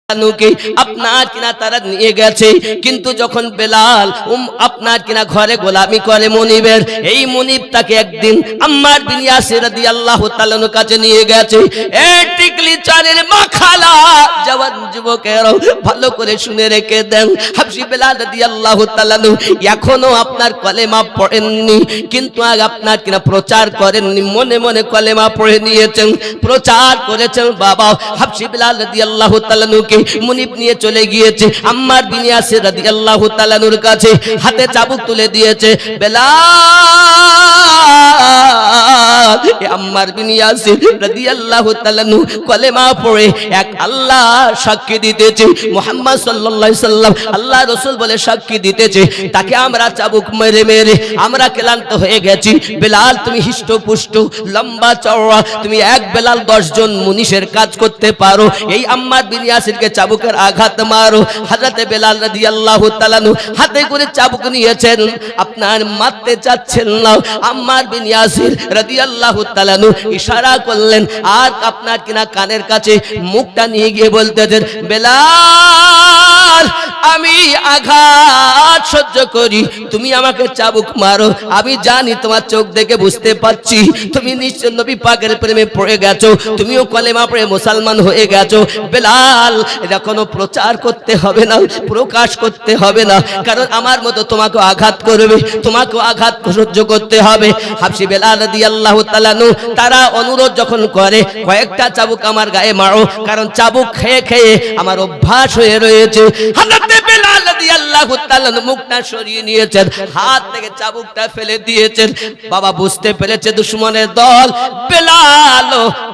আপনার কিনা তারা নিয়ে গেছে, কিন্তু যখন বেলাল আপনার কিনা ঘরে গোলামি করে মুনিবের, এই মুনিব তাকে একদিন আম্মার বিন ইয়াসির রাদিয়াল্লাহু তাআলার কাছে নিয়ে গেছে। এই টিকলি চারের মাখালা জওয়ান যুবকেরা ভালো করে শুনে রেখে দেন, হাবশি বেলাল রাদিয়াল্লাহু তাআলা এখনো আপনার কলেমা পড়েননি, কিন্তু আজ আপনার কিনা প্রচার করেননি, মনে মনে কলেমা পড়ে নিয়েছেন, প্রচার করেছেন। বাবা হাবশি বেলাল রাদিয়াল্লাহু তাআলা মুনিব নিয়ে চলে গিয়েছে আম্মার বিন ইয়াসির রাদিয়াল্লাহু তাআলার কাছে, হাতে চাবুক তুলে দিয়েছে। বেলাল আম্মার বিন ইয়াসির রাদিয়াল্লাহু তাআলা কলেমা পড়ে এক আল্লাহ সাক্ষী দিতেছে, মুহাম্মদ সাল্লাল্লাহু আলাইহি সাল্লাম আল্লাহ রাসূল বলে সাক্ষী দিতেছে, তাকে আমরা চাবুক মেরে মেরে আমরা ক্লান্ত হয়ে গেছি। বেলাল তুমি হিষ্টপুষ্ট লম্বা চওড়া, তুমি এক বেলাল 10 জন মুনিশের কাজ করতে পারো, এই আম্মার বিন ইয়াসিরকে চাবুকের আঘাত মারো। হযরত বেলাল রাদিয়াল্লাহু তাআলা হাতে করে চাবুক নিয়েছেন, আপনার মারতে চাচ্ছেন না। আম্মার বিন ইয়াসির রাদিয়াল্লাহু তাআলা ইশারা করলেন, আর আপনার কিনা কানের কাছে মুখটা নিয়ে গিয়ে বলতেছেন, বেলাল আমি আঘাত সহ্য করি, তুমি আমাকে চাবুক মারো, আমি জানি তোমার চোখ দেখে বুঝতে পারছি তুমি নিশ্চয় নবী পাকের প্রেমে পড়ে গেছো, তুমিও কলেমা পড়ে মুসলমান হয়ে গেছো। বেলাল এটা কোনো প্রচার করতে হবে না, প্রকাশ করতে হবে না, কারণ আমার মতো তোমাকে আঘাত করবে, তোমাকে আঘাত সহ্য করতে হবে। হাবশি বেলাল রাদিয়াল্লাহু তাআলা তারা অনুরোধ যখন করে, কয়েকটা চাবুক আমার গায়ে মারো, কারণ চাবুক খেয়ে খেয়ে আমার অভ্যাস হয়ে রয়েছে। হযরত বেলাল রাদিয়াল্লাহু তাআলা মুখটা সরিয়ে নিয়েছেন, হাত থেকে চাবুকটা ফেলে দিয়েছেন। বাবা বুঝতে পেরেছে দুশমনের দল। বেলাল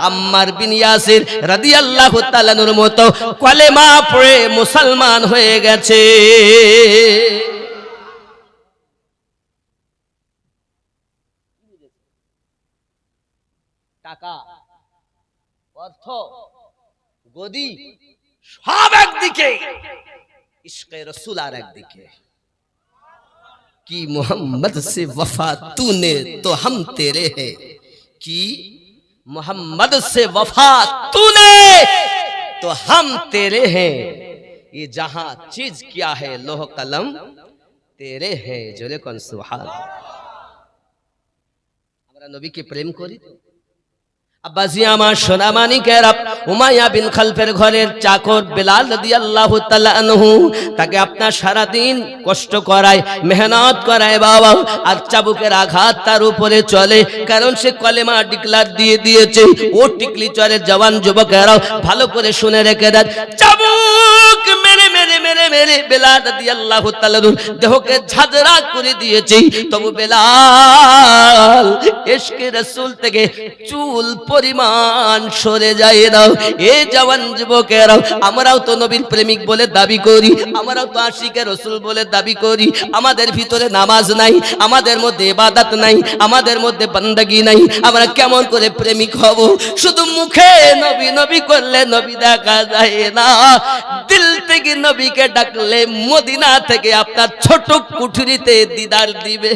আম্মার বিন ইয়াসির রাদিয়াল্লাহু তাআলার মতো কলেমা পড়ে মুসলমান হয়ে গেছে। টাকা, অর্থ, গদি সব একদিকে, ইশকে রাসূল আর একদিকে। কি মোহাম্মদ সে वफा तूने तो हम तेरे हैं, কি मोहम्मद से वफा तूने तो हम तेरे हैं, ये जहां चीज क्या है लोह कलम तेरे हैं। जोरे कौन सुभान। আমরা নবীকে প্রেম করি। আব্বাজি আমার সোনা মানিকেরা, উমাইয়া বিন খালফের ঘরের চাকর বেলাল রাদিয়াল্লাহু তাআলা আনহু, তাকে আপনার সারা দিন কষ্ট করায়, মেহনত করায় বাবা, আর চাবুকের আঘাত তার উপরে চলে, কারণ সে কলেমা ডিক্লার দিয়ে দিয়েছে। ও টিকলি চরের জওয়ান যুবকেরা ভালো করে শুনে রেখে দেন, চাবুক মেরে মেরে মেরে মেরে বেলাল রাদিয়াল্লাহু তাআলা দেহকে ঝাঁঝরা করে দিয়েছে। তবু বেলাল ইশকে রাসূল থেকে চুল পরিমাণ সরে যায় না। এই জওয়ান যুবকেরা, আমরাও তো নবীর প্রেমিক বলে দাবি করি, আমরাও তো আশিকে রাসূল বলে দাবি করি, আমাদের ভিতরে নামাজ নাই, আমাদের মধ্যে ইবাদত নাই, আমাদের মধ্যে বান্দাগি নাই, আমরা কেমন করে প্রেমিক হব? শুধু মুখে নবী নবী করলে নবী দেখা যায় না, দিল থেকে নবীকে ডাকলে মদিনা থেকে আপনার ছোট কুঠরিতে দিদার দিবে।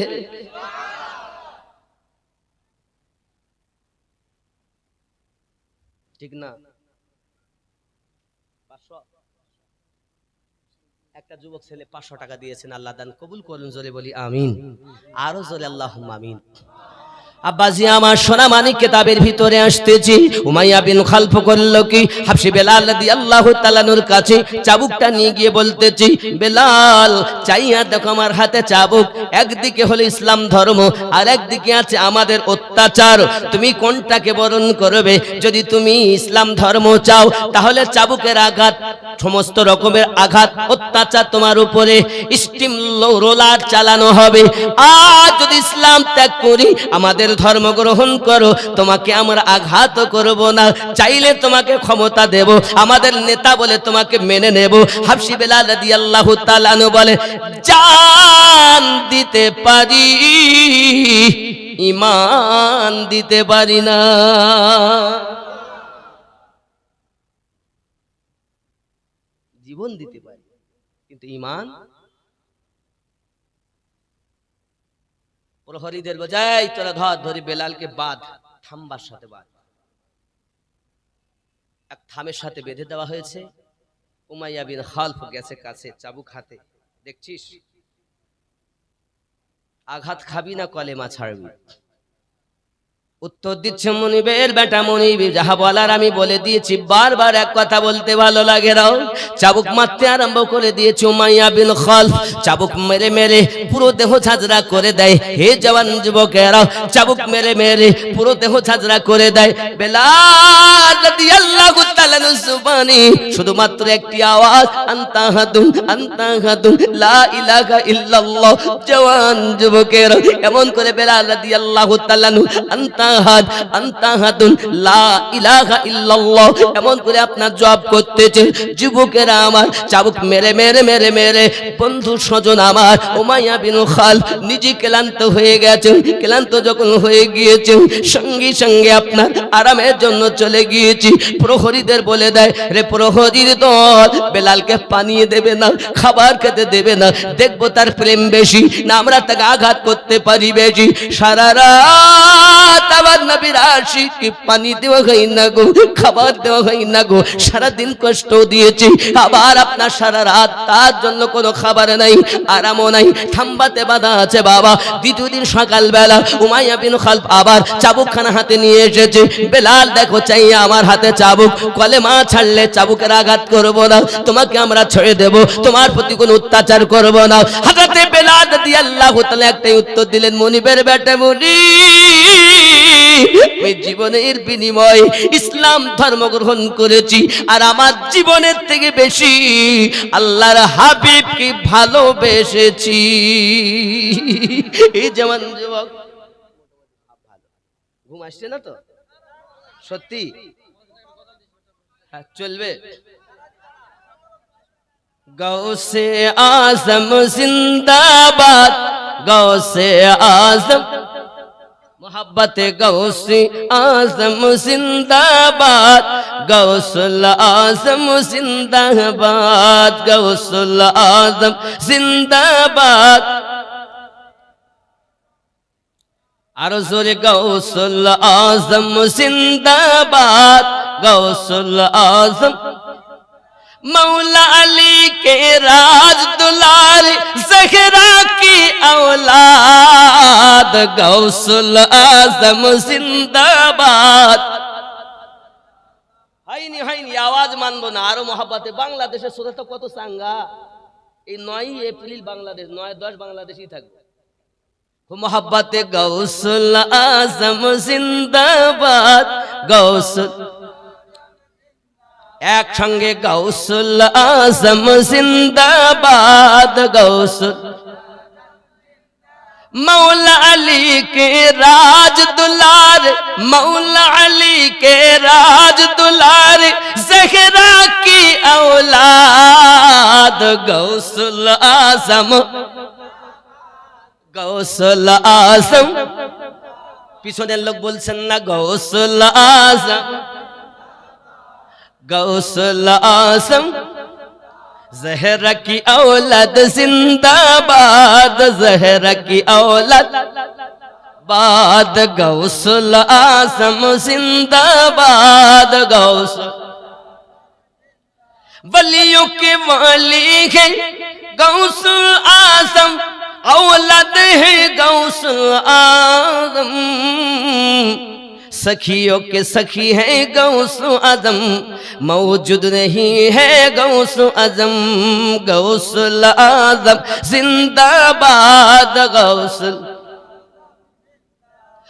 ঠিক না? একটা যুবক ছেলে 500 টাকা দিয়েছেন, আল্লাহ দান কবুল করুন, জোরে বলি আমিন, আরো জোরে আল্লাহুম্মা আমিন। আব্বাজি আমার সোনা মানিক কিতাবের ভিতরে আসতেছি, উমাইয়া বিন খালফ করল কি, হাবশি বেলাল রাদিয়াল্লাহু তাআলার কাছে চাবুকটা নিয়ে গিয়ে বলতেছি, বেলাল চাইয়া দেখো আমার হাতে চাবুক, একদিকে হলো ইসলাম ধর্ম আর একদিকে আছে আমাদের অত্যাচার, তুমি কোনটাকে বরণ করবে? যদি তুমি ইসলাম ধর্ম চাও তাহলে চাবুকের আঘাত, সমস্ত রকমের আঘাত, অত্যাচার তোমার উপরে স্টিম রোলার চালানো হবে। আর যদি ইসলাম ত্যাগ করি, আমাদের ধর্ম গ্রহণ করো, তোমাকে আমরা আঘাত করব না, চাইলে তোমাকে ক্ষমতা দেব, আমাদের নেতা বলে তোমাকে মেনে নেব। হাবশি বেলাল রাদিয়াল্লাহু তাআলা বলে, জান দিতে পারি, ঈমান দিতে পারি না। জীবন দিতে পারি কিন্তু ঈমান। প্রহরীদের বোঝাই, তোরা ধর, ধরে বেলালকে বাঁধ, থাম্বার সাথে বাঁধ। এক থামের সাথে বেঁধে দেওয়া হয়েছে। উমাইয়া বিন খালফ গেছে কাছে, চাবুক হাতে। দেখছিস আঘাত খাবি না কলেমা ছাড়বি? উত্তর দিচ্ছে মনিবের বেটা মনিব, যাহা বলার আমি বলে দিয়েছি। বারবার এক কথা বলতে ভালো লাগে না। চাবুক মারতে আরম্ভ করে দিয়েছে উমাইয়া বিন খালফ। চাবুক মেরে মেরে পুরো দেহ ঝাঁঝরা করে দেয়। হে জওয়ান যুবকেরা, চাবুক মেরে মেরে পুরো দেহ ঝাঁঝরা করে দেয়। বেলাল রাদিয়াল্লাহু তাআলা সুবহানি শুধুমাত্র একটি আওয়াজ, আনতা হাদুন আনতা হাদুন লা ইলাহা ইল্লাল্লাহ। জওয়ান যুবকেরা এমন করে বেলাল রাদিয়াল্লাহু তাআলা আনতা লা ইলাহা ইল্লাল্লাহ এমন করে আপনার জব করতেছে। যুবকেরা আমার, চাবুক মেরে মেরে মেরে মেরে বন্ধু স্বজন আমার উমাইয়া বিন খালফ নিজে ক্লান্ত হয়ে গেছেন। ক্লান্ত যখন হয়ে গিয়েছেন, সঙ্গে সঙ্গে আপনার আরামের জন্য চলে গিয়েছি। প্রহরীদের বলে দেয়, রে প্রহরীর দল, বেলালকে পানিয়ে দেবে না, খাবার খেতে দেবে না, দেখবো তার প্রেম বেশি না আমরা তাকে আঘাত করতে পারি বেশি। সারা রাত আমার নবীর আশিককে পানি দেওয়া হয় না গো, খাবার দেওয়া হয় না গো, সারাদিন কষ্ট দিয়েছি। আবার আপনার সারা রাত তার জন্য কোনো খাবার নাই, আরামও নাই, থাম্বাতে বাঁধা আছে বাবা। দ্বিতীয় দিন সকালবেলা উমাইয়া বিন খালফ আবার চাবুকখানা হাতে নিয়ে এসেছে। বেলাল দেখো চাই আমার হাতে চাবুক, কলেমা ছাড়লে চাবুকের আঘাত করবো না, তোমাকে আমরা ছেড়ে দেব, তোমার প্রতি কোনো অত্যাচার করবো না। হযরতে বেলাল রাদিয়াল্লাহু তাআলা একটাই উত্তর দিলেন, মনিবের বেটা আমি জীবনের বিনিময়ে ইসলাম ধর্ম গ্রহণ করেছি, আর আমার জীবনের থেকে বেশি আল্লাহর হাবিবকে ভালোবেসেছি। এই যেমন যুবক, ঘুম আসছে না তো? সত্যি চলবে। গৌসে আজম জিন্দাবাদ, গৌসে আজম, मोहब्बत गौसे आजम जिंदाबाद, गौसुल आजम जिंदाबाद, गौसुल आजम जिंदाबाद। अर्जुल गौसुल आजम जिंदाबाद, गौसुल आजम। मौला अली के राज दुलार, ज़हरा की औलाद, गौसुल आजम जिंदाबाद। হাইনি হাইনি আওয়াজ মানবো না, আরো মহব্বতে। বাংলাদেশের শ্রোতা তো কত চাঙ্গা। এই 9 এপ্রিল বাংলাদেশ, 9-10 বাংলাদেশই থাকবে। মহব্বতে গৌসুল আজম জিন্দাবাদ, গৌসুল একসঙ্গে গৌসুল আজম जिंदाबाद, गौसुल। मौला अली के राज दुलार, मौला अली के राज दुलार, ज़हरा की औलाद, गौसुल आजम, गौसुल आजम। পিছনের লোক বলছেন না গৌসুল আজম, गौसुल आजम। ज़हरा की औलाद जिंदाबाद, ज़हरा की औलाद बाद, गौसुल आजम जिंदाबाद, गौसुल। वलियों के वाली है गौसुल आजम, औलाद है गौसुल आजम। सखियों के सखी है गौसु आजम, मौजूद नहीं है गौसु आजम, गौसुल आजम जिंदाबाद, गौसुल।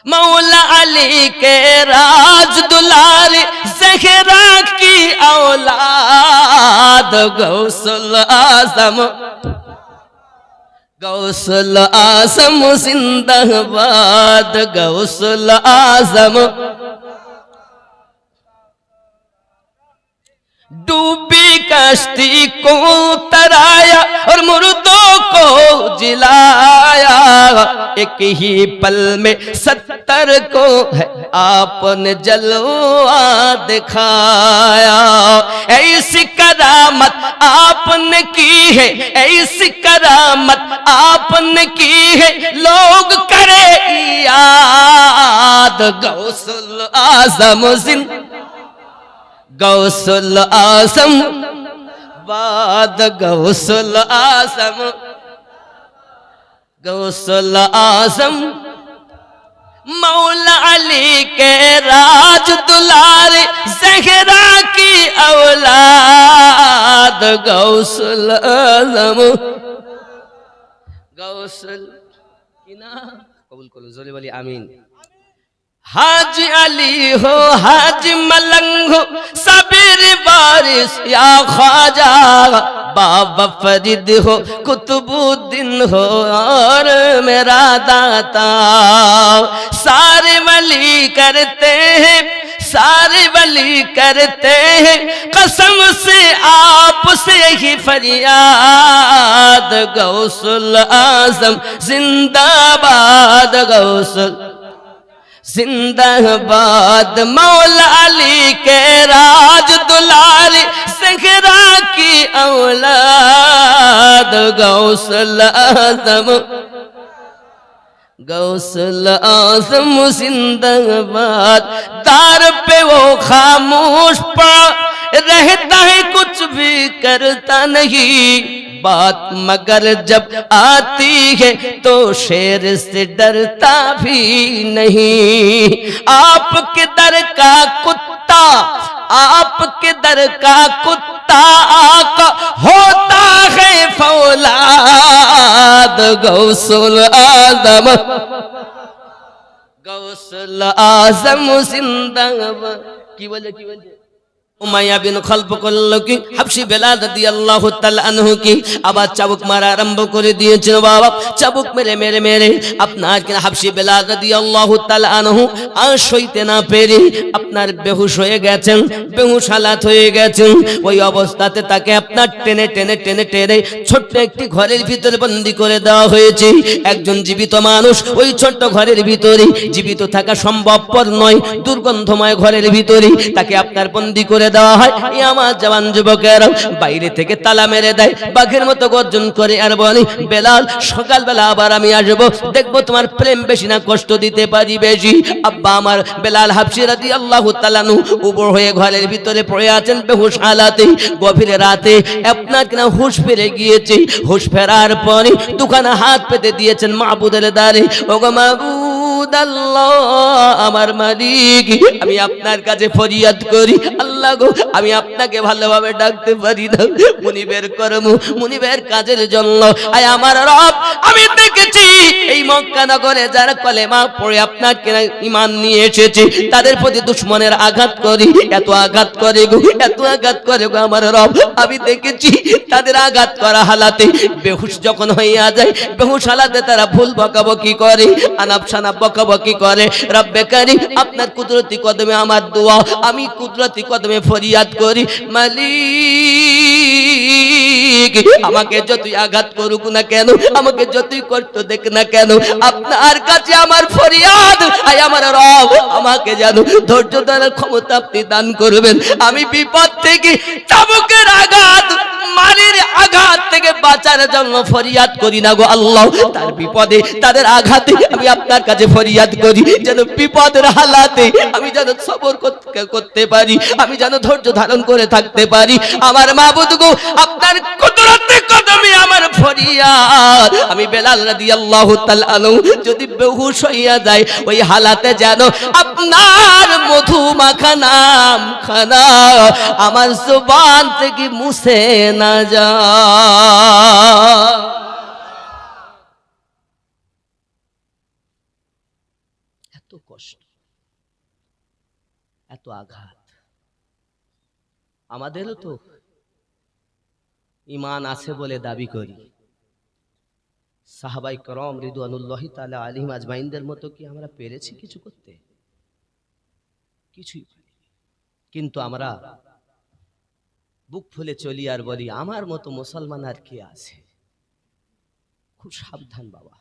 मौला अली के राज दुलार, ज़हरा की औलाद, गौसुल आजम, गौसुल आजम जिंदाबाद, गौसुल आजम। डूबी कश्ती को तराया और मुर्दों को जिलाया, एक ही पल में 70 को है आपने जलवा दिखाया। ऐसी करामत आपने की है, ऐसी करामत आपने की है, लोग करे याद, गौसुल आजम जिंदाबाद, गौसुल आजम। बाद गौसुल आजम, गौसुल आजम मौला अली के राज दुलारे ज़हरा की औलाद गौसुल आजम, गौसुल की ना कबूल करो जोरे बोली आमीन। हाजी अली हो हाजी मलंग हो सबीर बारिश या ख्वाजा, बाबा फरीद हो कुतुबुद्दीन हो और मेरा दाता, सारे वली करते हैं, सारे वली करते हैं कसम से आपसे ही फरियाद, गौसुल आजम जिंदाबाद, गौसुल जिंदाबाद, मौला अली के राज दुलारी ज़हरा की औलाद गौसुल आज़म, गौसुल आज़म जिंदाबाद। दार पे वो खामोश पड़ा रहता है, कुछ भी करता नहीं बात, मगर जब आती है तो शेर से डरता भी नहीं। आपके दर का कुत्ता, आपके दर का कुत्ता आका होता है फौलाद, गौसुल आज़म, गौसुल आज़म जिंदाबाद। की बोले की बोले उमाया बिन खल्फ করলো কি হাবশী বেলাল রাদিয়াল্লাহু তাআলা আনহু কি আবার চাবুক মারা আরম্ভ করে দিয়েছেন। বাবা চাবুক মেরে মেরে মেরে আপনার কিনা হাবশী বেলাল রাদিয়াল্লাহু তাআলা আনহু আর সইতে না পেরে আপনার বেহুশ হয়ে গেছেন, বেহুশ হালাত হয়ে গেছেন। ওই অবস্থাতে তাকে আপনার টেনে টেনে টেনে টেনে ছোট্ট একটি ঘরের ভিতরে বন্দী করে দেওয়া হয়েছে। একজন জীবিত মানুষ ওই ছোট্ট ঘরের ভিতরে জীবিত থাকা সম্ভবপর নয়, দুর্গন্ধময় ঘরের ভিতরে তাকে আপনার বন্দী করে দেওয়া হয়। এই আমার জওয়ান যুবকেরা বাইরে থেকে তালা মেরে দেয়, বাঘের মতো গর্জন করে আর বলে বেলাল সকালবেলা আবার আমি আসবো, দেখবো তোমার প্রেম বেশি না কষ্ট দিতে পারি বেশি। আব্বা আমার বেলাল হাবশী রাদিয়াল্লাহু তাআলা আনহু উপর হয়ে ঘরের ভিতরে পড়ে আছেন বেহুশ হালাতে। গভীর রাতে আপনার কিনা হুঁশ ফিরে গিয়েছে। হুঁশ ফেরার পরে দুখানা হাত পেতে দিয়েছেন মাবুদের দ্বারে। ওগো মাবুদ আল্লাহ, আমার মালিক, আমি আপনার কাছে ফরিয়াদ করি, আল্লাহ গো আমি আপনাকে ভালোভাবে ডাকতে পারি না, মুনিবের কর্ম মুনিবের কাজের জন্য আয় আমার রব, আমি দেখেছি এই মক্কা নগরে যারা কলেমা পড়ে আপনার কিনা ঈমান নিয়ে এসেছে তাদের প্রতি দুশমনের আঘাত করি, এত আঘাত করে গো, এত আঘাত করে গো আমার রব। আমি দেখেছি তাদের আঘাত করা হালাতে বেহুশ যখন হইয়া যায়, বেহুশ হালাতে তারা ভুল বকাবকি করে, আনাপ শানাপ বকাবকি করে। রব্বে কারীম আপনার কুদরতি কদমে আমার দোয়া, আমি কুদরতি কদমে ফরিয়াদ করি, মালিক আমাকে যতই আঘাত করুক না কেন, আমাকে যতই কষ্ট দেখ না কেন, আপনার কাছে আমার ফরিয়াদ, আয় আমার রব আমাকে যেন ধৈর্য ধরার ক্ষমতা আপনি দান করবেন। আমি বিপদ থেকে চাবুকের আঘাত মারির আঘাত থেকে বাঁচার জন্য ফরিয়াদ করি না গো আল্লাহ, তার বিপদে তাদের আঘাতে আমি আপনার কাছে ফরিয়াদ করি যেন বিপদের হালাতে আমি যেন সবর করতে পারি, আমি যেন ধৈর্য ধারণ করে থাকতে পারি। আমার মাবুদ গো আপনার কুদরতে কদমে আমার ফরিয়াদ, আমি বেলাল রাদিয়াল্লাহু তাআলা আনহু যদি বেহুশ হইয়া যায় ওই হালাতে যেন আপনার মধু মাখা নাম খানা আমার জবান থেকে মুছে না যা। এত কষ্ট, এত আঘাত, আমাদেরও তো ঈমান আছে বলে দাবি করি। সাহাবায়ে কেরাম রিদওয়ানুল্লাহি তাআলা আলাইহিম আজমাইনদের মতো কি আমরা পেরেছি কিছু করতে? কিছুই। কিন্তু আমরা বুক ফুলে চলি আর বলি আমার মতো মুসলমান আর কে আছে। খুব সাবধান বাবা,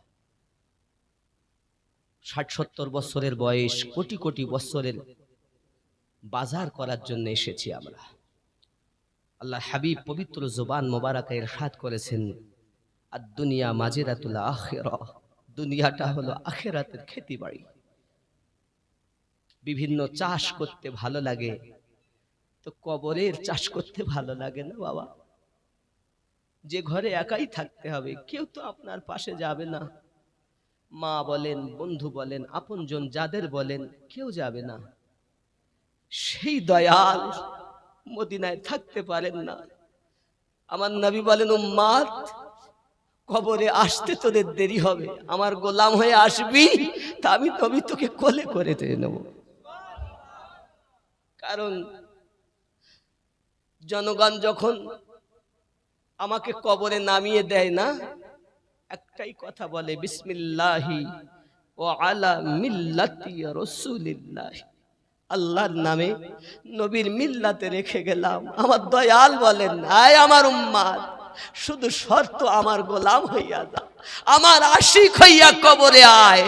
৬০-৭০ বছরের বয়স, কোটি কোটি বছরের বাজার করার জন্য এসেছি আমরা। আল্লাহ হাবিব পবিত্র জবান মোবারকে ইরশাদ করেছেন, আদ-দুনিয়া মাজিরাতুল আখিরা, দুনিয়াটা হলো আখিরাতের খেতিবাড়ি। বিভিন্ন চাষ করতে ভালো লাগে, তো কবরের চাষ করতে ভালো লাগে না বাবা? যে ঘরে একাই থাকতে হবে, কেউ তো আপনার পাশে যাবে না, মা বলেন, বন্ধু বলেন, আপনজন যাদের বলেন, কেউ যাবে না। সেই দয়াল মদিনায় থাকতে পারেন না। আমার নবী বলেন, উম্মাত কবরে আসতে তোদের দেরি হবে, আমার গোলাম হয়ে আসবি, তা আমি নবী তোকে কোলে করে নেব। কারণ জনগণ যখন আমাকে কবরে নামিয়ে দেয় না, একটাই কথা বলে, বিসমিল্লাহি ওয়া আলা মিল্লাতি রাসূলিল্লাহ, আল্লাহর নামে নবীর মিল্লাতে রেখে গেলাম। আমার দয়াল বলেন, আয় আমার উম্মাত, শুধু শর্ত আমার গোলাম হইয়া যা, আমার আশিক হইয়া কবরে আয়,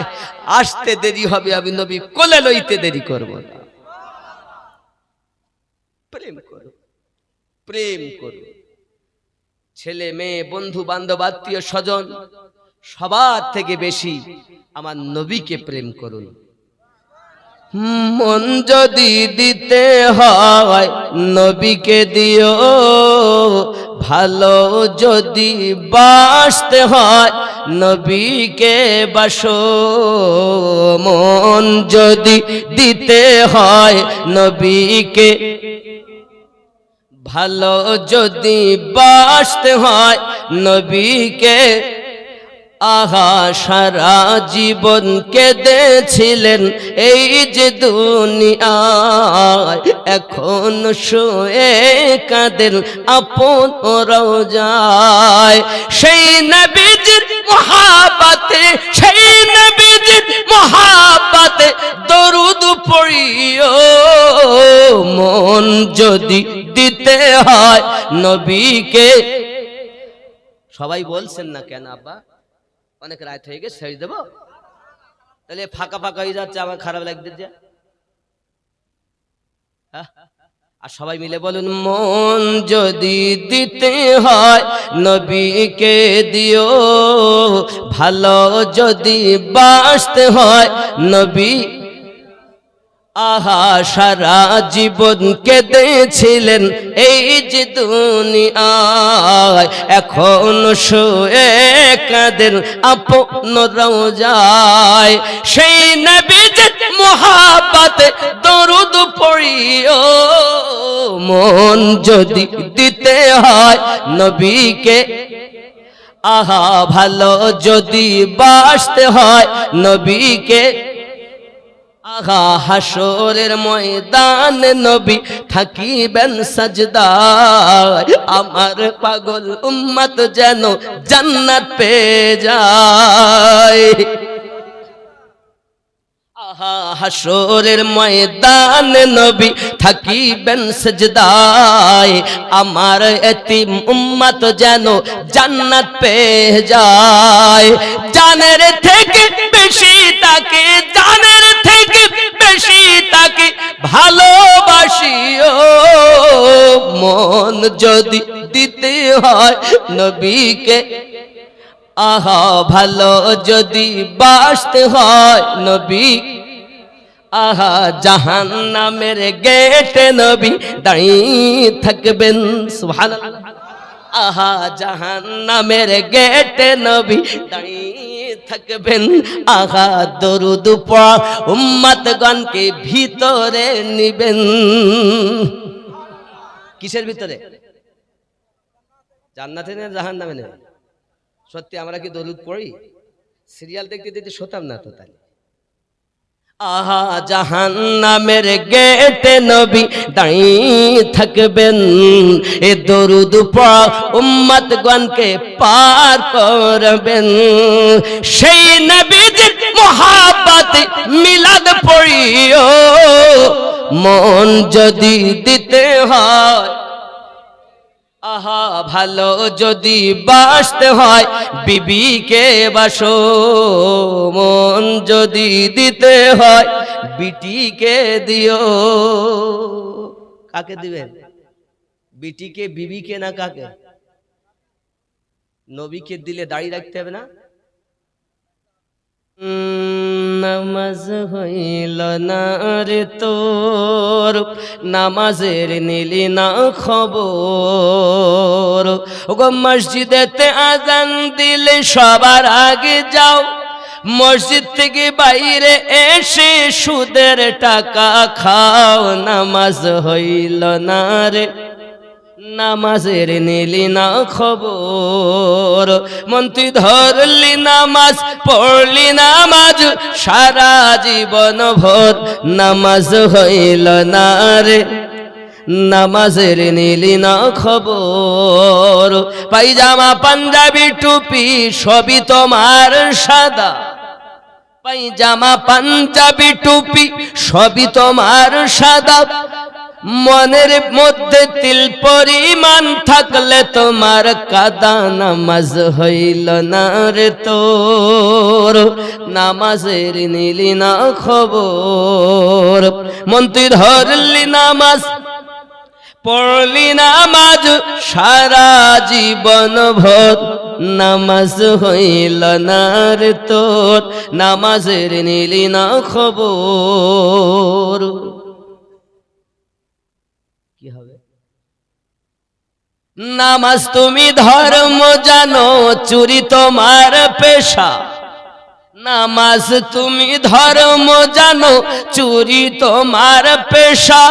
আসতে দেরি হবে, আমি নবী কোলে লইতে দেরি করব না। প্রেম করো, প্রেম করো, ছেলে মেয়ে, বন্ধু বান্ধব, আত্মীয় স্বজন, সবার থেকে বেশি আমার নবীকে প্রেম করুন। মন যদি দিতে হয় নবীকে দিও, ভালো যদি বাসতে হয় নবীকে বাসো। মন যদি দিতে হয় নবীকে, ভালো যদি বাসতে হয় নবীকে। আহা সারা জীবন কেঁদেছিলেন এই যে দুনিয়ায়, এখন শুয়ে কাঁদেন আপন রওজায়। সেই নবীজির মহাব্বতে, সেই নবীজির মহাব্বতে দরুদ পড়িও। মন যদি দিতে হয় নবীকে। সবাই বলছেন না কেন আব্বা, অনেক রাত হয়ে গেছে, ছেড়ে দেবো? তাহলে ফাঁকা ফাঁকা হয়ে যাচ্ছে, আমার খারাপ লাগছে। আর সবাই মিলে বলুন, মন যদি দিতে হয় নবীকে দিও, ভালো যদি বাসতে হয় নবী। আহা সারা জীবন কেঁদেছিলেন এই যে দুনিয়ায়, এখন শুয়ে কাঁদেন আপন রওজায়। সেই নবীজির মহাব্বতে দরুদ পড়িও। মন যদি দিতে হয় নবীকে, আহা ভালো যদি বাসতে হয় নবীকে। আহা হাসরের ময়দানে নবী থাকিবেন সাজদায়, আমার পাগল উম্মত যেন জান্নাত পেয়ে যায়। আহা হাসরের ময়দানে নবী থাকিবেন সাজদায়, আমার এতিম উম্মত যেন জান্নাত পেয়ে যায়। জানের থেকে বেশি তাকে, জানের থেকে বেশি তাকে ভালোবাসিও। মন যদি দিতে হয় নবীকে, আহা ভালো যদি বাসতে হয় নবী। আহা জাহান্নামের গেটে নবী দাঁড়িয়ে থাকবেন, সুবহানাল্লাহ। আহা জাহান্নামের গেটে নবী দাঁড়িয়ে থাকবেন। আহা দরুদ পড়া উম্মতগণকে ভিতরে নিবেন। কিসের ভিতরে? জান্নাতে না জাহান্নামে নেবেন? সত্যি আমরা কি দরুদ পড়ি? সিরিয়াল দেখতে দেখতে শোতাম না তো তাই। আহা জাহান্নামের গেটে নবী দাঁড়িয়ে থাকবেন, এ দরুদ পড়া উম্মতগণকে পার করবেন। সেই নবীজির মহাব্বতে মিলাদ পড়িও। মন যদি দিতে হয়, আহা ভালো যদি বাসতে হয় বিবিকে বাসো। মন যদি দিতে হয় বিটিকে দিও। কাকে দিবেন? বিটিকে, বিবিকে না কাকে? নবীকে দিলে দাড়ি রাখতে হবে না? নামাজ হইল না রে তোর, নামাজের নিলি না খবর। ওগো মসজিদেতে আজান দিলে সবার আগে যাও, মসজিদ থেকে বাইরে এসে সুদের টাকা খাও, নামাজ হইল না রে, নামাজের নিলি না খবর। মন তুই ধরলি নামাজ, পড়লি নামাজ সারা জীবন ভর, নামাজ হইল না রে, নামাজের নিলি না খবর। পায়জামা পাঞ্জাবি টুপি সবই তোমার সাদা, পায়জামা পাঞ্জাবি টুপি সবই তোমার সাদা, মনের মধ্যে তিল পরিমাণ থাকলে তোমার কাদা, নামাজ হইল না রে তোর, নামাজের নিলি না খবর। মন তুই ধরলি নামাজ, পড়লি নামাজ সারা জীবন ভর, নামাজ হইল না রে তোর, নামাজের নিলি না খবর। কি হবে? নামাজ তুমি ধর্ম জানো, চুরি তোমার পেশা, নামাজ তুমি ধর্ম জানো, চুরি তোমার পেশা,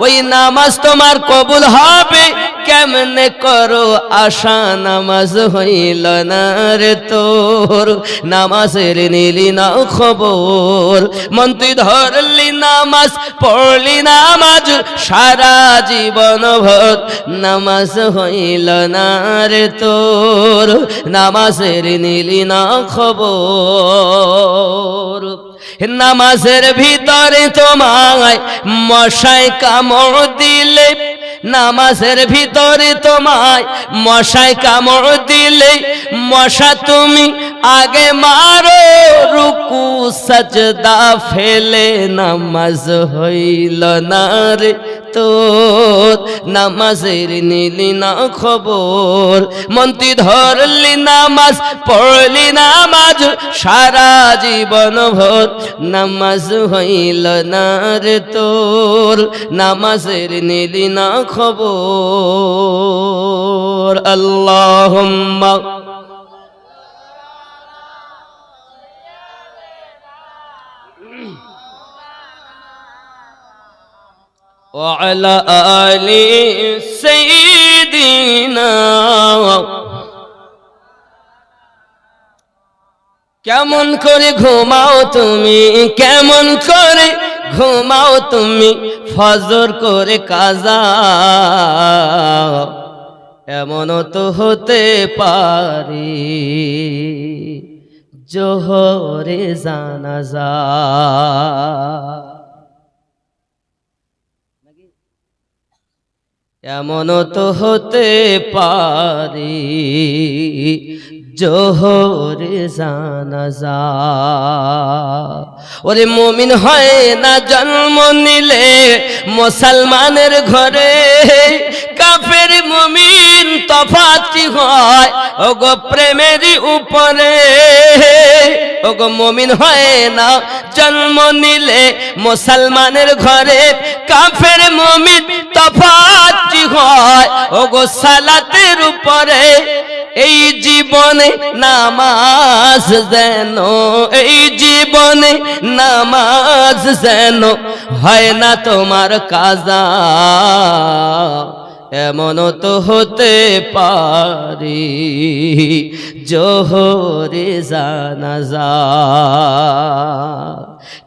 ওই নামাজ তোমার কবুল হবে কেমনে করো আশা, নামাজ হইল না রে তোর, নামাজের নিলি না খবর। মন তুই ধরলি নামাজ, পড়লি নামাজ সারা জীবন ভর, নামাজ হইল না রে তোর, নামাজের নিলি না খবর। নামাজের ভিতরে তোমায় মশায় কামড় দিলে, নামাজের ভিতরে তোমায় মশায় কামড় দিলে, মশা তুমি আগে মারো, রুকু সাজদা ফেলে, নামাজ হইল না রে তোর, নামাজের নিলি না খবর। মন তুই ধরলি নামাজ, পড়লি নামাজ সারা জীবন ভর, নামাজ হইল না রে তোর, নামাজের নিলি না খবর। আল্লাহুম্মা وعلى آل سيدنا। কেমন করে ঘুমাও তুমি, কেমন করে ঘুমাও তুমি, ফজর করে কাজা, এমনও তো হতে পারে জোহরে জানাজা। এমনও তো হতে পারে জোহরে জানাজা। ওরে মুমিন হয় না জন্ম নিলে মুসলমানের ঘরে, কাফের মুমিন তফাতি হয় ওগো প্রেমের উপরে। ওগো মুমিন হয় না জন্ম নিলে মুসলমানের ঘরে, কাফের মুমিন তফাতি হয় ওগো সালাতের উপরে। এই জীবনে নামাজ যেন, এই জীবনে নামাজ যেন হয় না তোমার কাজা, এমনও তো হতে পারে জোহরে জানাজা।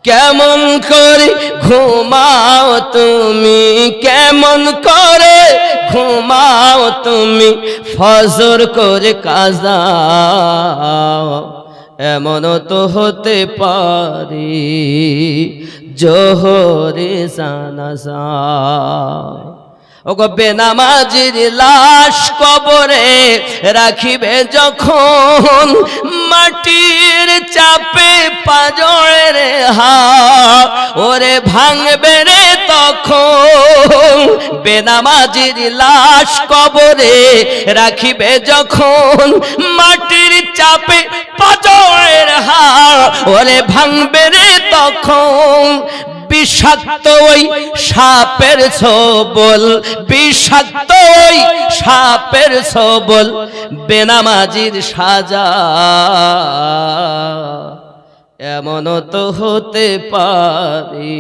কেমন করে ঘুমাও তুমি, কেমন করে ঘুমাও তুমি, ফজর করে কাজা, এমনও তো হতে পারে জোহরে জানাজা। ওগো বেনামাজির লাশ কবরে রাখিবে যখন, মাটির চাপে পাঁজরের হাড় ওরে ভাঙবে রে তখন। বেনামাজির লাশ কবরে রাখিবে যখন, মাটির চাপে পাঁজরের হাড় ওরে ভাঙবে রে তখন। বিষাক্ত ওই সাপের ছোবল, বিষাক্ত ওই সাপের ছোবল, বেনামাজির সাজা। এমনও তো হতে পারে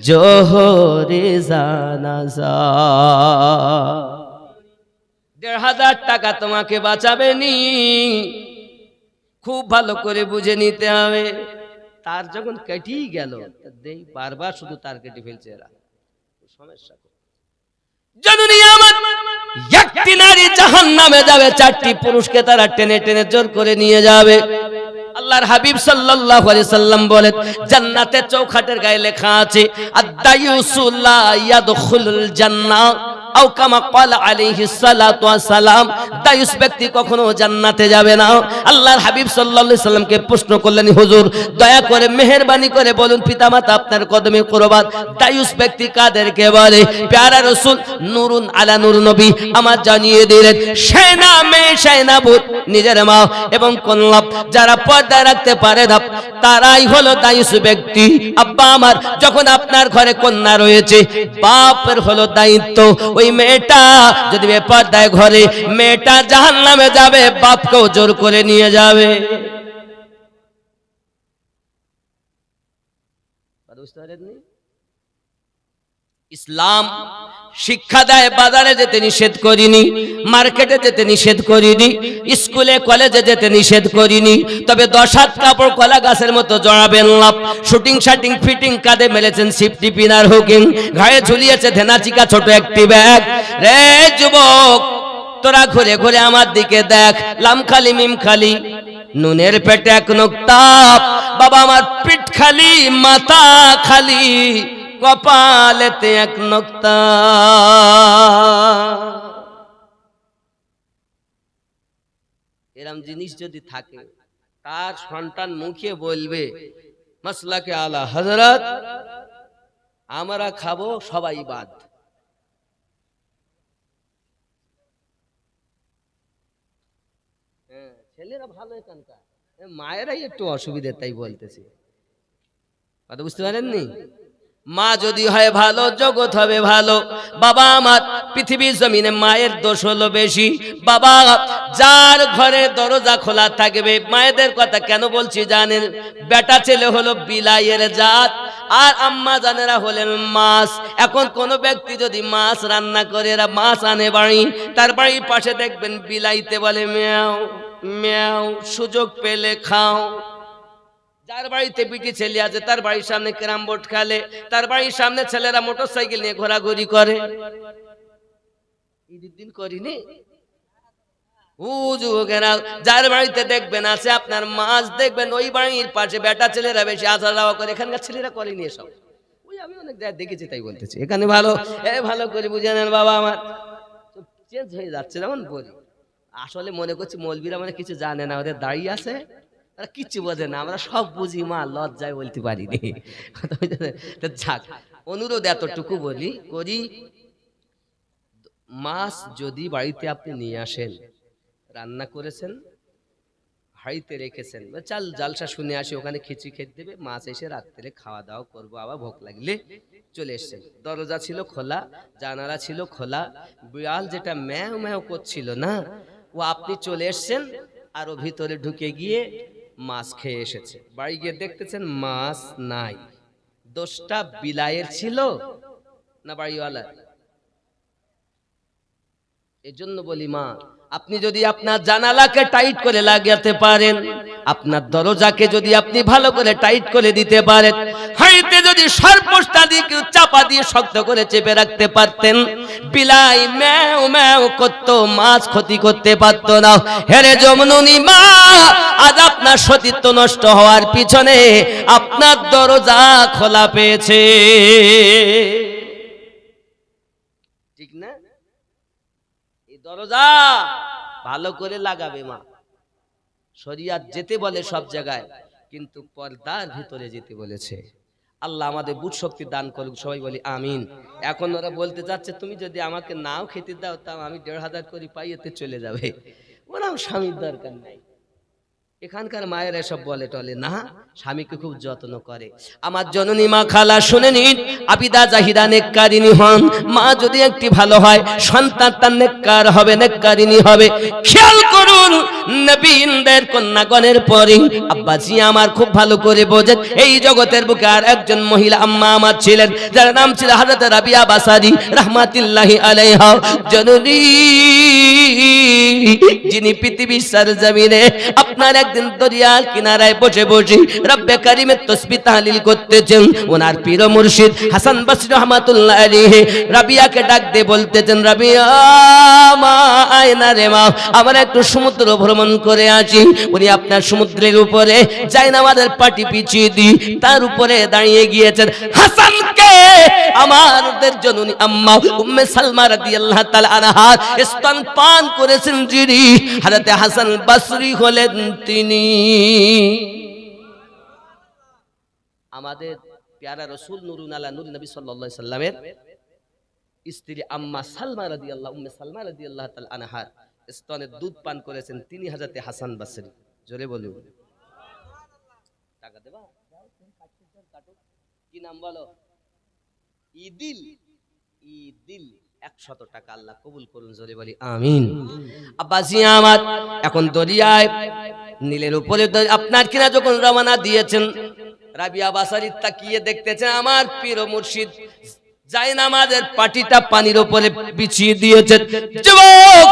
জোহরে জানাজা। ১,৫০০ টাকা তোমাকে বাঁচাবে নি, খুব ভালো করে বুঝে নিতে হবে। তার যখন কেটেই গেল, বারবার শুধু তার কেটে ফেলছে এরা, সমস্যা। জননী আমার, একটি নারী জাহান্নামে যাবে, 4টি পুরুষকে তারা টেনে টেনে জোর করে নিয়ে যাবে। আল্লাহর হাবিব সাল্লাল্লাহু আলাইহি সাল্লাম বলেন, জান্নাতে চৌখাটের গায়ে লেখা আছে, আদ-দায়ুসু লা ইয়াদখুলুল জান্নাহ আও কামা ক্বালা আলাইহিস সালাতু ওয়াস সালাম। দায়ুস ব্যক্তি কখনো জান্নাতে যাবে না। আল্লাহর হাবিব সাল্লাল্লাহু আলাইহি সাল্লামকে প্রশ্ন করলেন, হুজুর দয়া করে মেহেরবানি করে বলুন, পিতামাতা আপনার কদমে কুরবান, দায়ুস ব্যক্তি কাদেরকে বলে? প্যারা রাসূল নূরুন আলা নূর নবী আমার জানিয়ে দিলেন, সেনা মেয়ে সেনাবুত, নিজের মা এবং কন্যা যারা পর্দা রাখতে পারে না, তারাই হলো দায়ুস ব্যক্তি। আব্বা আমার, যখন আপনার ঘরে কন্যা রয়েছে, বাপের হলো দায়িত্ব, ওই মেয়েটা যদি বেপরদায় ঘরে, মেয়েটা জাহান্নামে যাবে, বাপকেও জোর করে নিয়ে যাবে। ইসলাম শিক্ষা দেয়, বাজারে যেতে নিষেধ করিনি, মার্কেটে যেতে নিষেধ করিনি, স্কুলে কলেজে যেতে নিষেধ করিনি, তবে 10 হাত কাপড় কলা গাছের মতো জড়াবেন না। শুটিং শাটিং ফিটিং কাঁধে মেলেছেন সিফটি পিনার হুকিং, ঘায়ে ঝুলিয়েছে ধেনাচিকা ছোট একটি ব্যাগ। রে যুবক, তোরা ঘুরে ঘুরে আমার দিকে দেখ, লাম খালি মিম খালি, নুনের পেটে এক নোক্তা, বাবা আমার পিঠ খালি মাথা খালি, কপালেতে এক নোক্তা। এরম জিনিস যদি থাকে, তার সন্তান মুখে বলবে, মাসলাকে আলা হযরত, আমরা খাবো সবাই বাদ। ছেলেরা ভালো, এখানকার মায়েরাই একটু অসুবিধে, তাই বলতেছি, কথা বুঝতে পারেননি? মা যদি হয় ভালো, জগৎ হবে ভালো। বাবা আমার, পৃথিবীর জমিনে মায়ের দোষ হলো বেশি। বাবা, যার ঘরে দরজা খোলা থাকবে, মায়েদের কথা কেন বলছি জানেন? বেটা ছেলে হলো বিলাইয়ের জাত, আর আম্মা জানেরা হলেন মাছ। এখন কোন ব্যক্তি যদি মাছ রান্না করে, এরা মাছ আনে বাড়ি, তার বাড়ির পাশে দেখবেন বিলাইতে বলে ম্যাও ম্যাও, সুযোগ পেলে খাও। যার বাড়িতে বিটি ছেলে আছে, তার বাড়ির সামনে ক্যারাম বোর্ড খেলে, তার বাড়ির সামনে ছেলেরা মোটরসাইকেল নিয়ে ঘোরাঘুরি করে। ঈদের দিন করিনি? যার বাড়িতে দেখবেন আছে আপনার মাছ, দেখবেন ওই বাড়ির পাশে বেটা ছেলেরা বেশি আসা যাওয়া করে। এখানকার ছেলেরা করেনি এসব, ওই আমি অনেক জায়গায় দেখেছি, তাই বলতেছি। এখানে ভালো, ভালো করে বুঝে নেন বাবা আমার, চেঞ্জ হয়ে যাচ্ছে। যেমন বলি, আসলে মনে করছি মৌলবীরা মানে কিছু জানে না, ওদের দাঁড়িয়ে আছে, তারা কিচ্ছু বোঝে না, আমরা সব বুঝি, মা লজ্জায় বলতে পারিনি। যাক, অনুরোধ এতটুকু বলি করি, মাছ যদি বাড়িতে আপনি নিয়ে আসেন, রান্না করেছেন, হাড়িতে রেখেছেন, চাল জালসা শুনে আসে, ওখানে খিচুড়ি খেতে দেবে, মাছ এসে রাত্রে খাওয়া দাওয়া করবো, আবার ভোগ লাগলে চলে এসছেন, দরজা ছিল খোলা, জানালা ছিল খোলা, বিড়াল যেটা ম্যাও ম্যাও করছিল না, ও আপনি চলে এসছেন, আর ও ভিতরে ঢুকে গিয়ে মাছ খেয়ে এসেছে। বাড়ি গিয়ে দেখতেছেন মাছ নাই। দোষটা বিলাইয়ের ছিল না বাড়িওয়ালা? এজন্য বলি মা, আপনি যদি আপনার জানালাকে টাইট করে লাগাতে পারেন, আপনার দরজাকে যদি আপনি ভালো করে টাইট করে দিতে পারেন, হাড়িতে যদি সর্পটা দিয়ে চাপা দিয়ে শক্ত করে চেপে রাখতে পারতেন, বিলাই ম্যাও ম্যাও করতো, মাছ ক্ষতি করতে পারতো না। হেরে জমনুনি মা, আজ আপনার সতীত্ব নষ্ট হওয়ার পিছনে আপনার দরজা খোলা পেয়েছে, ঠিক না? দরজা ভালো করে লাগাবে মা। শরিয়াত যেতে বলে সব জায়গায়, কিন্তু পর্দার ভিতরে যেতে বলেছে। আল্লাহ আমাদের বুঝ শক্তি দান করুক, সবাই বলি আমিন। এখন ওরা বলতে যাচ্ছে, তুমি যদি আমাকে নাও খেতে দাও, তাও আমি ১,৫০০ করে পাই, এতে চলে যাবে। ওরা স্বামীর দরকার নাই, এখানকার মায়ের এসব বলে টলে না, স্বামীকে খুব যত্ন করে। আমার জননী মা খালা শুনে নিন, আবিদা জাহিদা নেককারিনী হন। মা যদি একটি ভালো হয়, সন্তান তার নেককার হবে, নেককারিনী হবে। খেয়াল করুন, নবীনদের কন্যাগণের পরে আব্বাজি আমার খুব ভালো করে বোঝেন, এই জগতের বুকে আর একজন মহিলা আম্মা আমার ছিলেন, যার নাম ছিল হযরত রাবিয়া বাসারি রাহমাতুল্লাহি আলাইহা। জননী যিনি পৃথিবীর সরজমিনে আপনার একদিন দরিয়ার কিনারায় বসে বসে রব্বে কারিমের তাসবিহ তাহলিল করতেছেন। ওনার পীর মুর্শিদ হাসান বসরি রাহমাতুল্লাহ আলাইহি রাবিয়াকে ডাক দিয়ে বলতেছেন, রাবিয়া মা আয়না রে মা, আমরা একটু সমুদ্র ভ্রমণ করে আসি। উনি আপনার সমুদ্রের উপরে জায়নামাজের পাটি পিছিয়ে দিয়ে তার উপরে দাঁড়িয়ে গিয়েছেন। হাসানকে আমাদের জননী আম্মা উম্মে সালমা রাদিয়াল্লাহু তাআলা আনহা স্তন পান করেছেন যিনি, হযরত হাসান বসরি হলেন তিনি। আমাদের প্যারা রাসূল নূরুন আলা নূর নবী সাল্লাল্লাহু আলাইহি সাল্লামের স্ত্রী আম্মা সালমা রাদিয়াল্লাহু উম্মে সালমা রাদিয়াল্লাহু তাআলা আনহা স্তনের দুধ পান করেছেন তিনি হযরত হাসান বসরি। জোরে বলুন টাকা দেবা, কি নাম বলো? ঈদিল। ঈদিল 100 টাকা আল্লাহ কবুল করুন, জোরে বলি আমিন। আব্বাজি আমার এখন দরিয়ায় নীলের উপরে আপনার কিনা যখন রওনা দিয়েছেন, রাবিয়া বাসারি তাকিয়ে দেখতেছেন আমার পীর মুর্শিদ জায়নামাজের পাটিটা পানির উপরে বিছিয়ে দিয়েছেন। যুবক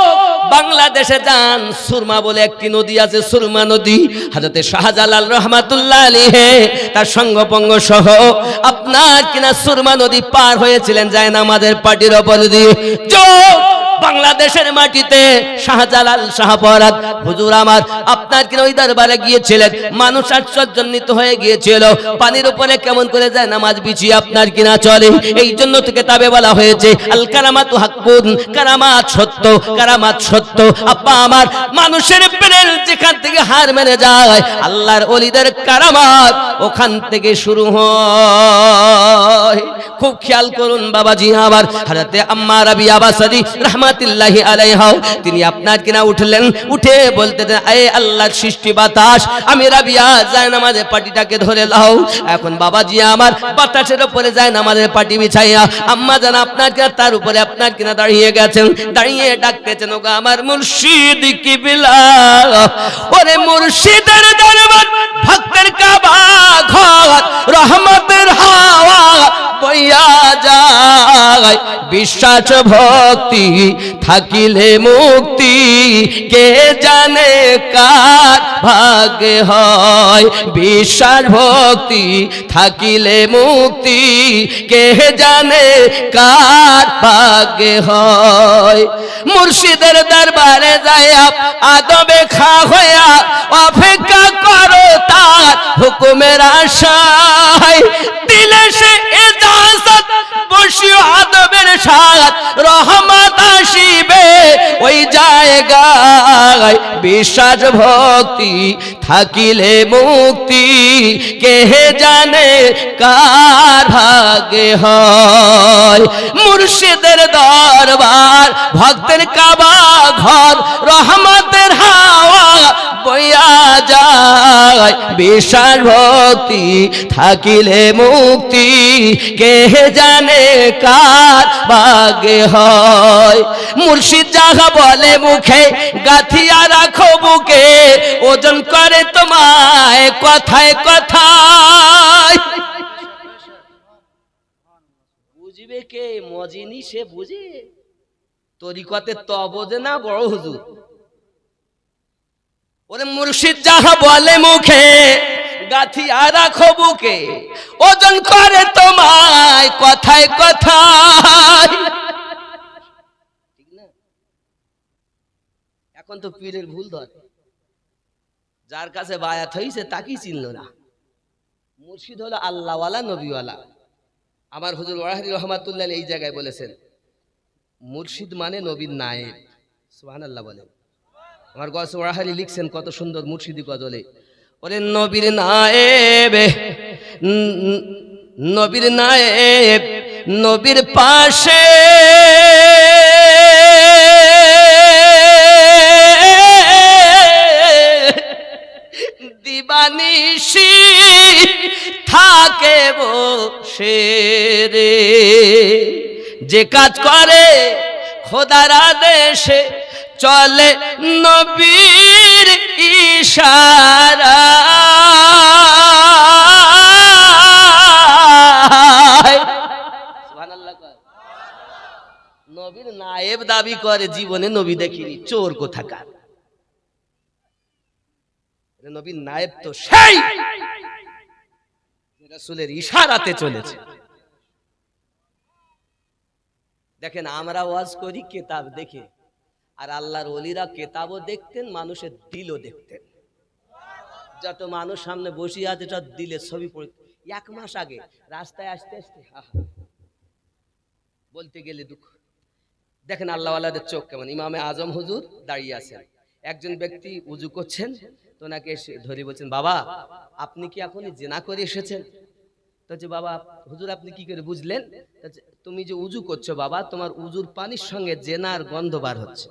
বাংলাদেশে যান, সুরমা বলে একটি নদী আছে, সুরমা নদী। হযরত শাহজালাল রাহমাতুল্লাহ আলাইহি তার সঙ্গপঙ্গ সহ আপনার কিনা সুরমা নদী পার হয়েছিলেন জায়নামাজের পাটির উপর দিয়ে। বাংলাদেশের মাটিতে শাহজালাল শাহপরাত হুজুর আমার আপনার কিনা ওই দরবারে গিয়েছিলেন, মানুষ আশ্চর্যান্বিত হয়ে গিয়েছিল, পানির উপরে কেমন করে যায় নামাজ বিছিয়ে আপনার কিনা চলে। এই জন্য তো কিতাবে বলা হয়েছে আল কারামাতু হাক্কুন, কারামাত সত্য, কারামাত সত্য। আব্বা আমার মানুষের ব্রেন যেখান থেকে হার মেনে যায়, আল্লাহর ওলিদের কারামাত ওখান থেকে শুরু হয়। খুব খেয়াল করুন বাবাজি আমার, হযরত আম্মা রাবিয়া বাসারি রাহমাতুল্লাহি আলাইহা তিনি আপনার কিনা উঠলেন, উঠে বলতেন, আয়ে আল্লাহর সৃষ্টি বাতাস, আমি রাবিয়া জায়নামাজের পাটিটাকে ধরে লাও। এখন বাবাজি আমার বাতাসের উপরে জায়নামাজের পাটি বিছাইয়া আম্মা জান আপনার কিনা তার উপরে আপনার কিনা দাঁড়িয়ে গেছেন, দাঁড়িয়ে ডাকতেছেন, ওগো আমার মুর্শিদ কিবলা। ওরে মুর্শিদের দরবার, ভক্তের কাবা ঘর, রহমতের হাওয়া বইয়া যায়, বিশ্বাস ভক্তি থাকিলে মুক্তি, কে জানে কার ভাগ্যে হয়। বিশ্বাস ভক্তি থাকিলে মুক্তি, কে জানে কার ভাগ্যে হয়। মুর্শিদের দরবারে যায়া আদবে খা হইয়া অপেক্ষা করো তার হুকুমের আশায়, দিলে সে ইজাজত বসিও আদবের সাথ, রহমত আসিবে ওই জায়গায়। বিশ্বাস ভক্তি থাকিলে মুক্তি, কে জানে কার ভাগ্যে হয়। মুর্শিদের দরবার, ভক্তের কাবা ঘর, রহমতের হাওয়া বইয়া যায়। বিশ্বাস ভক্তি থাকিলে মুক্তি, কে জানে কার ভাগ্যে হয়। মুর্শিদ যাহা বলে মুখে, গাথিয়া রাখো বুকে, ওজন করে তোমায় কথায় কথায়। বুঝবে কে? মজিনি সে বুঝে, তরিকতে তো বোঝে না বড় হুজুর। ওরে মুর্শিদ যাহা বলে মুখে, গাথিয়া রাখো বুকে, ওজন করে তোমায় কথায় কথায়। ঠিক না? এখন তো পীরের ভুল ধরে, যার কাছে বায়াত হইছে তাকেই চিনল না। মুর্শিদ হলো আল্লাহওয়ালা, নবীওয়ালা। আমার হুজুর ওয়াহাবি রহমাতুল্লাহ এই জায়গায় বলেছেন, মুর্শিদ মানে নবীর নায়েব। সুবহানাল্লাহ বলেন। আমার গস ওয়াহালি লিখছেন কত সুন্দর মুর্শিদি গজলে, ওরে নবীর নায়েব, নবীর নায়েব, নবীর পাশে রে, যে কাজ করে খোদার আদেশে চলে নবীর ইশারায়। সুবহানাল্লাহ। নবীর নায়েব দাবি করে, জীবনে নবী দেখিনি, চোর কোথাকার। নবীর নায়েব তো সেই রাসূলের ইশারাতে চলেছে। দেখেন, আমরা ওয়াজ করি কিতাব দেখে, আর আল্লাহর ওলিরা কিতাবও দেখতেন, মানুষের দিলও দেখতেন। যত মানুষ সামনে বসে আছে তার দিলের ছবি পড়ে। 1 মাস আগে রাস্তায় আসতে আসতে বলতে গেলে দুঃখ। দেখেন আল্লাহ ওয়ালাদের চোখ কেমন। ইমামে আজম হুজুর দাঁড়িয়ে আছেন, একজন ব্যক্তি উজু করছেন, তো ওনাকে ধরে বলছেন, বাবা আপনি কি এখনই জিনা করে এসেছেন? তো যে বাবা হুজুর আপনি কি করে বুঝলেন? তুমি যে উজু করছো বাবা, তোমার উজুর পানির সঙ্গে জেনার গন্ধ বার হচ্ছে।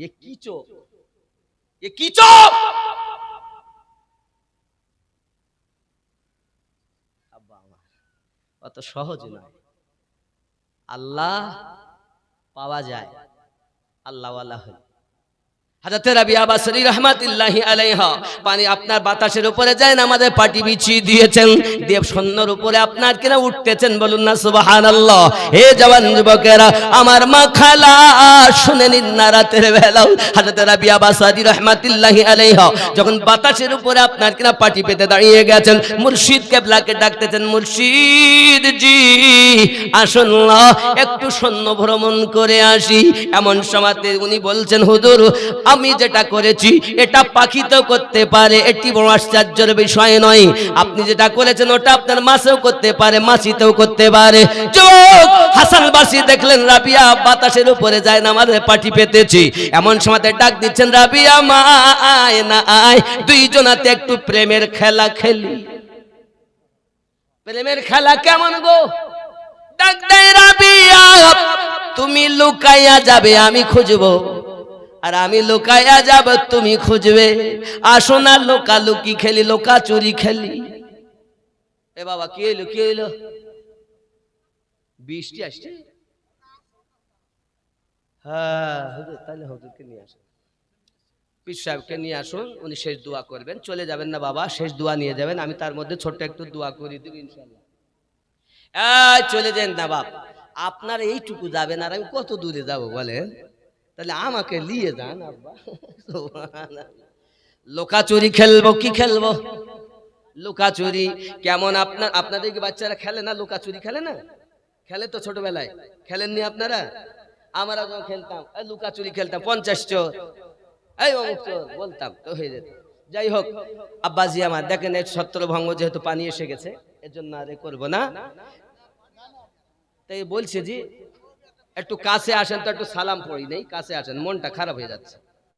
এ কি চোখ, এ কি চোখ! আব্বা আমার অত সহজ নয়। আল্লাহ পাওয়া যায় আল্লাহ ওয়ালা হলে। হযরত রাবিয়া বাসরী রাহমাতুল্লাহি আলাইহা পানি আপনার বাতাসের উপরে যায় না, আমাদের পাটি বিছিয়ে দিয়েছেন, দেব সন্ন্যর উপরে আপনার কিনা উঠতেছেন, বলুন না সুবহানাল্লাহ। হে জওয়ান যুবকেরা, আমার মা খালা শুনে নিন না, রাতের বেলা হযরত রাবিয়া বাসরী রাহমাতুল্লাহি আলাইহা যখন বাতাসের উপরে আপনার কিনা পাটি পেতে দাঁড়িয়ে গেছেন, মুর্শিদ কেবলাকে ডাকতেছেন, মুর্শিদ জি আসুন না একটু সৈন্য ভ্রমণ করে আসি। এমন সময়তে উনি বলছেন, হুজুর আমি যেটা করেছি এটা পাখি তো করতে পারে, এটি বড় আশ্চর্যের বিষয় নয়। আপনি যেটা করেছেন ওটা আপনার মাছেও করতে পারে, মাছিতেও করতে পারে। যুবক হাসান বাসী দেখলেন রাবিয়া বাতাসের উপরে যায় না, আমাদের পাটি পেতেছি। এমন সময়তে ডাক দিচ্ছেন, রাবিয়া মা আয় না আয়, দুইজনাতে একটু প্রেমের খেলা খেলি। প্রেমের খেলা কেমন গো? ডাক দেয় রাবিয়া, তুমি লুকাইয়া যাবে আমি খুঁজবো, আর আমি লুকাইয়া যাব তুমি খুঁজবে। আসো না লুকালুকি খেলি, লোকা চুরি খেলি। এ বাবা কি হইলো, কি হইলো? বৃষ্টি আসছে। হ্যাঁ হুজুর, তাহলে হুজুরকে নিয়ে আসুন, পীর সাহেবকে নিয়ে আসুন, উনি শেষ দোয়া করবেন। চলে যাবেন না বাবা, শেষ দোয়া নিয়ে যাবেন, আমি তার মধ্যে ছোট্ট একটু দোয়া করে দেব ইনশাআল্লাহ। চলে যান না বাপ, আপনার এইটুকু যাবেন আর আমি কত দূরে যাব বলেন? তাহলে আমাকে নিয়ে যান আব্বা। লুকাচুরি খেলবো, কি খেলবো? লুকাচুরি কেমন? আপনাদের কি বাচ্চারা খেলে না? লুকাচুরি খেলে না? খেলে তো ছোটবেলায়, খেলেননি আপনারা? আমরা যখন খেলতাম লুকাচুরি খেলতাম, 50 চোর এই অমুক চোর বলতাম, তো হয়ে যেত। যাই হোক আব্বাজি আমার, দেখেন এই ছত্রভঙ্গ যেহেতু পানি এসে গেছে, এর জন্য আর করবো না। তাই বলছে যে একটু কাছে আসেন তো, একটু সালাম পড়ি নেই, কাছে আসেন, মনটা খারাপ হয়ে যাচ্ছে।